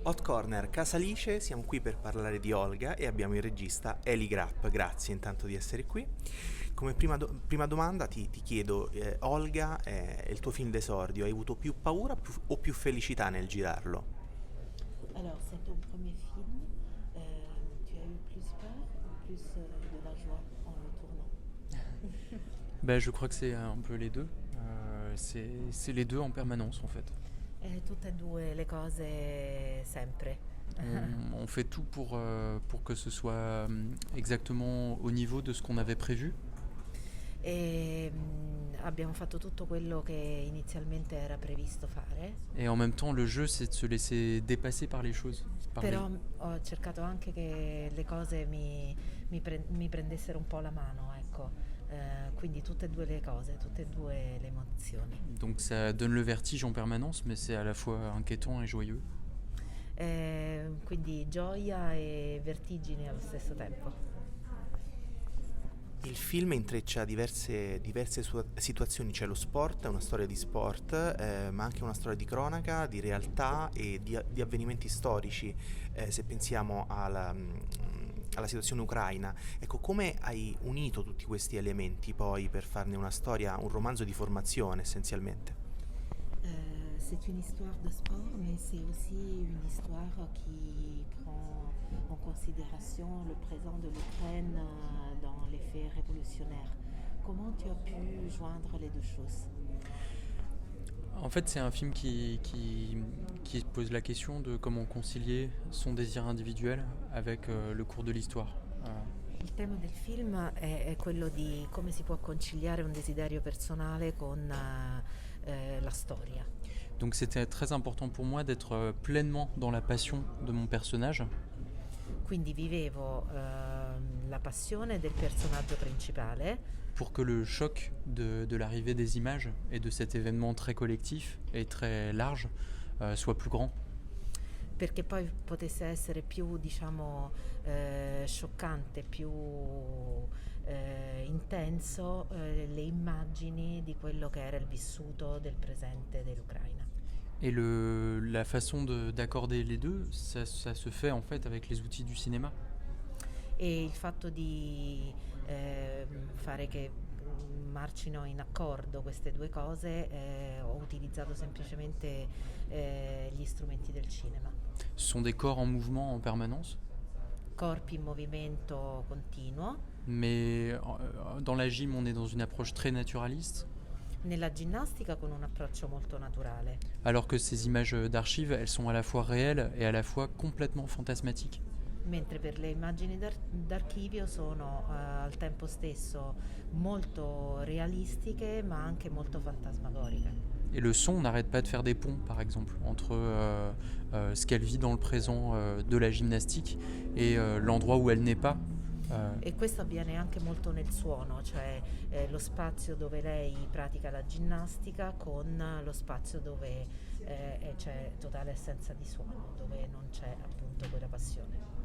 Hot Corner Casa Alice, siamo qui per parlare di Olga e abbiamo il regista Eli Grapp. Grazie intanto di essere qui. Come prima domanda ti chiedo, Olga è il tuo film d'esordio, hai avuto più paura o più felicità nel girarlo? Alors, c'est ton premier film. Tu as eu plus peur ou plus de la joie en le tournant? Ben, je crois que c'est un peu les deux. C'est les deux en permanence en fait. Tutte e due le cose sempre. On fait tout pour que ce soit exactement au niveau de ce qu'on avait prévu. Abbiamo fatto tutto quello che inizialmente era previsto fare, Et en même temps, le jeu, c'est de se laisser dépasser par les choses. però ho cercato anche che le cose mi prendessero un po' la mano, ecco. Quindi tutte e due le cose, tutte e due le emozioni. Donc ça donne le vertige en permanence, mais c'est à la fois inquiétant et joyeux. Quindi gioia e vertigini allo stesso tempo. Il film intreccia diverse situazioni, c'è lo sport, è una storia di sport, ma anche una storia di cronaca, di realtà e di avvenimenti storici, se pensiamo alla situazione ucraina. Ecco, come hai unito tutti questi elementi poi per farne una storia, un romanzo di formazione essenzialmente? C'est une histoire de sport, mais c'est aussi une histoire qui prend en considération le présent de l'Ukraine dans les faits révolutionnaires. Comment tu as pu joindre les deux choses? En fait, c'est un film qui pose la question de comment concilier son désir individuel avec le cours de l'histoire. Il tema del film è quello di come si può conciliare un desiderio personale con la storia. Donc c'était très important pour moi d'être pleinement dans la passion de mon personnage. Quindi vivevo la passione del personaggio principale Pour que le choc de l'arrivée des images et de cet événement très collectif et très large soit plus grand. perché poi potesse essere più, diciamo, scioccante, più intenso le immagini di quello che era il vissuto del presente dell'Ucraina. Et la façon d'accorder les deux, ça se fait en fait avec les outils du cinéma. E il fatto di fare che marcino in accordo queste due cose, ho utilizzato semplicemente gli strumenti del cinema. Ce sont des corps en mouvement en permanence, Corpi in movimento continuo. mais dans la gym, on est dans une approche très naturaliste, Nella ginnastica con un approccio molto naturale, alors que ces images d'archives, elles sont à la fois réelles et à la fois complètement fantasmatiques. mentre per le immagini d'archivio sono al tempo stesso molto realistiche ma anche molto fantasmagoriche. Et le son n'arrête pas de faire des ponts, par exemple, entre ce qu'elle vit dans le présent de la gymnastique et l'endroit où elle n'est pas. E questo avviene anche molto nel suono, cioè lo spazio dove lei pratica la ginnastica con lo spazio dove c'è totale assenza di suono, dove non c'è appunto quella passione.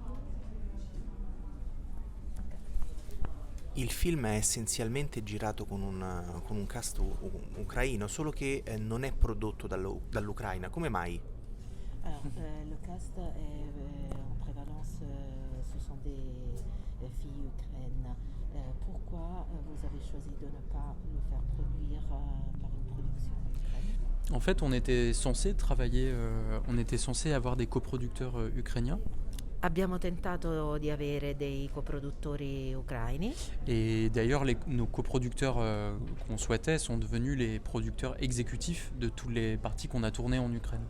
Il film è essenzialmente girato con un cast ucraino, solo che non è prodotto dall'Ucraina. Come mai? Alors, le cast est en prévalence, ce sont des filles ukrainiennes. Pourquoi vous avez choisi de ne pas le faire produire par une production ukrainienne? En fait, on était censé travailler, on était censé avoir des coproducteurs ukrainiens. Abbiamo tentato di avere dei coproduttori ucraini Et d'ailleurs, nos coproducteurs qu'on souhaitait sont devenus les producteurs exécutifs de toutes les parties qu'on a tournées en Ukraine.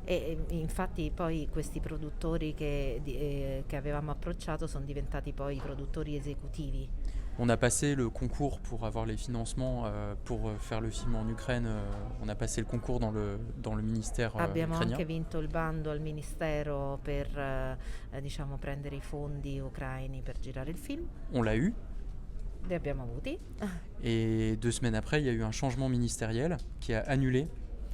e infatti poi questi produttori che avevamo approcciato sono diventati poi i produttori esecutivi. On a passé le concours pour avoir les financements pour faire le film en Ukraine. On a passé le concours dans le ministère Abbiamo ukrainien. anche vinto il bando al ministero per diciamo, prendere i fondi ucraini per girare il film. On l'a eu. Li abbiamo avuti. Et 2 semaines après, il y a eu un changement ministériel qui a annulé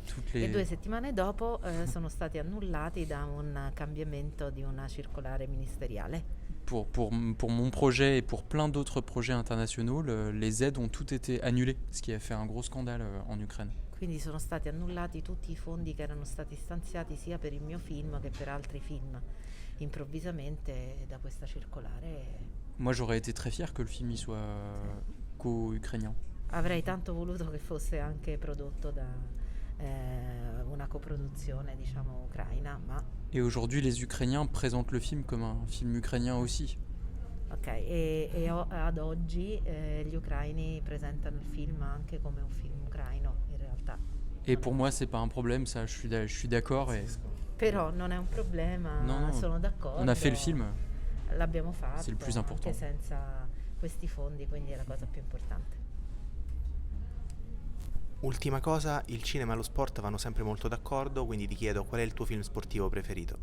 toutes E 2 les... settimane dopo sono stati annullati da un cambiamento di una circolare ministeriale. pour mon projet et pour plein d'autres projets internationaux, les aides ont toutes été annulées, ce qui a fait un gros scandale en Ukraine. Quindi sono stati annullati tutti i fondi che erano stati stanziati sia per il mio film che per altri film. Improvvisamente da questa circolare Moi, j'aurais été très fier que le film y soit co-ukrainien. avrei tanto voluto che fosse anche prodotto da una coproduzione, diciamo, ucraina, ma Et aujourd'hui, les Ukrainiens présentent le film comme un film ukrainien aussi. ok, ad oggi gli ucraini presentano il film anche come un film ucraino in realtà. Et pour moi, c'est pas un problème, ça, je suis d'accord. Et Però non è un problema, Non, sono d'accordo. on a fait le film. L'abbiamo fatto C'est le plus important. anche senza questi fondi, quindi è la cosa più importante. Ultima cosa, il cinema e lo sport vanno sempre molto d'accordo, quindi ti chiedo qual è il tuo film sportivo preferito?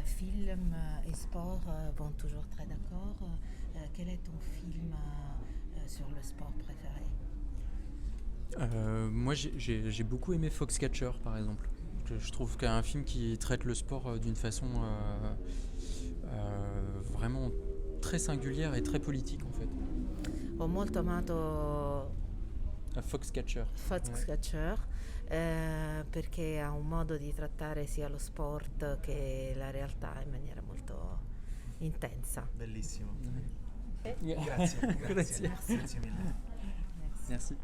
Film et sport vont toujours très d'accord. Quel est ton film sur le sport préféré? Moi, j'ai beaucoup aimé Foxcatcher, par exemple. Je trouve qu'un film qui traite le sport d'une façon vraiment très singulière et très politique, en fait. Ho molto amato Foxcatcher. Foxcatcher perché ha un modo di trattare sia lo sport che la realtà in maniera molto intensa. Bellissimo. Ouais. Grazie, Grazie. grazie mille. Merci.